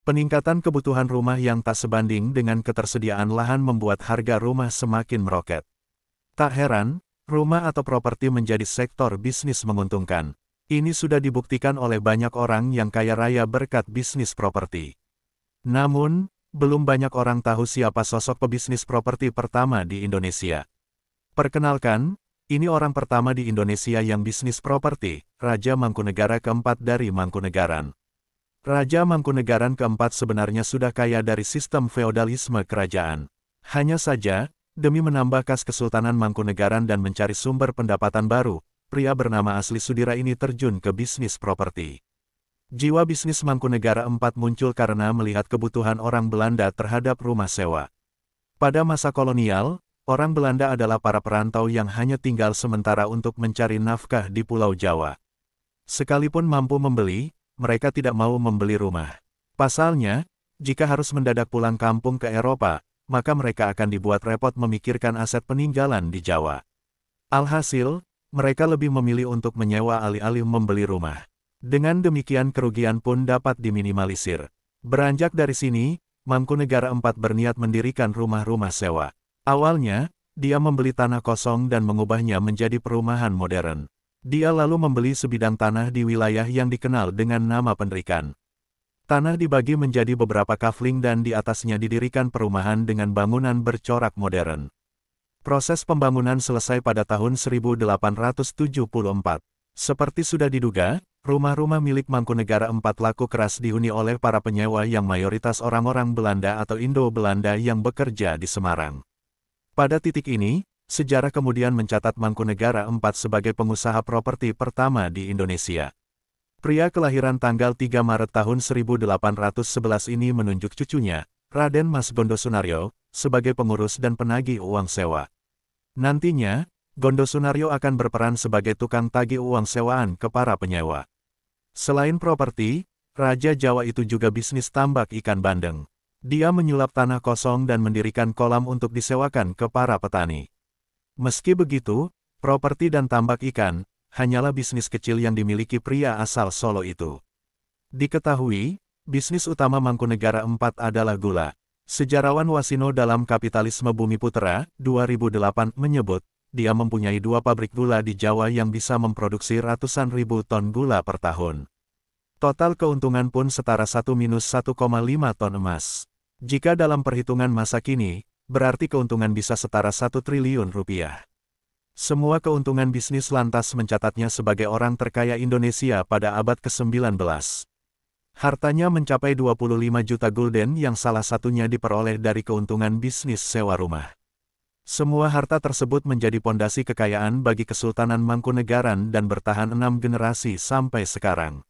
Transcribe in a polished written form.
Peningkatan kebutuhan rumah yang tak sebanding dengan ketersediaan lahan membuat harga rumah semakin meroket. Tak heran, rumah atau properti menjadi sektor bisnis menguntungkan. Ini sudah dibuktikan oleh banyak orang yang kaya raya berkat bisnis properti. Namun, belum banyak orang tahu siapa sosok pebisnis properti pertama di Indonesia. Perkenalkan, ini orang pertama di Indonesia yang bisnis properti, Raja Mangkunegaran keempat dari Mangkunegaran. Raja Mangkunegaran keempat sebenarnya sudah kaya dari sistem feodalisme kerajaan. Hanya saja, demi menambah kas Kesultanan Mangkunegaran dan mencari sumber pendapatan baru, pria bernama asli Sudira ini terjun ke bisnis properti. Jiwa bisnis Mangkunegaran IV muncul karena melihat kebutuhan orang Belanda terhadap rumah sewa. Pada masa kolonial, orang Belanda adalah para perantau yang hanya tinggal sementara untuk mencari nafkah di Pulau Jawa. Sekalipun mampu membeli, mereka tidak mau membeli rumah. Pasalnya, jika harus mendadak pulang kampung ke Eropa, maka mereka akan dibuat repot memikirkan aset peninggalan di Jawa. Alhasil, mereka lebih memilih untuk menyewa alih-alih membeli rumah. Dengan demikian kerugian pun dapat diminimalisir. Beranjak dari sini, Mangkunegaran IV berniat mendirikan rumah-rumah sewa. Awalnya, dia membeli tanah kosong dan mengubahnya menjadi perumahan modern. Dia lalu membeli sebidang tanah di wilayah yang dikenal dengan nama Penrikan. Tanah dibagi menjadi beberapa kafling dan di atasnya didirikan perumahan dengan bangunan bercorak modern. Proses pembangunan selesai pada tahun 1874. Seperti sudah diduga, rumah-rumah milik Mangkunegaran IV laku keras dihuni oleh para penyewa yang mayoritas orang-orang Belanda atau Indo-Belanda yang bekerja di Semarang. Pada titik ini, sejarah kemudian mencatat Mangkunegaran IV sebagai pengusaha properti pertama di Indonesia. Pria kelahiran tanggal 3 Maret tahun 1811 ini menunjuk cucunya, Raden Mas Gondosunaryo, sebagai pengurus dan penagih uang sewa. Nantinya, Gondosunaryo akan berperan sebagai tukang tagih uang sewaan ke para penyewa. Selain properti, Raja Jawa itu juga bisnis tambak ikan bandeng. Dia menyulap tanah kosong dan mendirikan kolam untuk disewakan ke para petani. Meski begitu, properti dan tambak ikan hanyalah bisnis kecil yang dimiliki pria asal Solo itu. Diketahui, bisnis utama Mangkunegaran IV adalah gula. Sejarawan Wasino dalam Kapitalisme Bumiputera, 2008 menyebut, dia mempunyai 2 pabrik gula di Jawa yang bisa memproduksi ratusan ribu ton gula per tahun. Total keuntungan pun setara 1-1,5 ton emas. Jika dalam perhitungan masa kini, berarti keuntungan bisa setara 1 triliun rupiah. Semua keuntungan bisnis lantas mencatatnya sebagai orang terkaya Indonesia pada abad ke-19. Hartanya mencapai 25 juta gulden yang salah satunya diperoleh dari keuntungan bisnis sewa rumah. Semua harta tersebut menjadi pondasi kekayaan bagi Kesultanan Mangkunegaran dan bertahan 6 generasi sampai sekarang.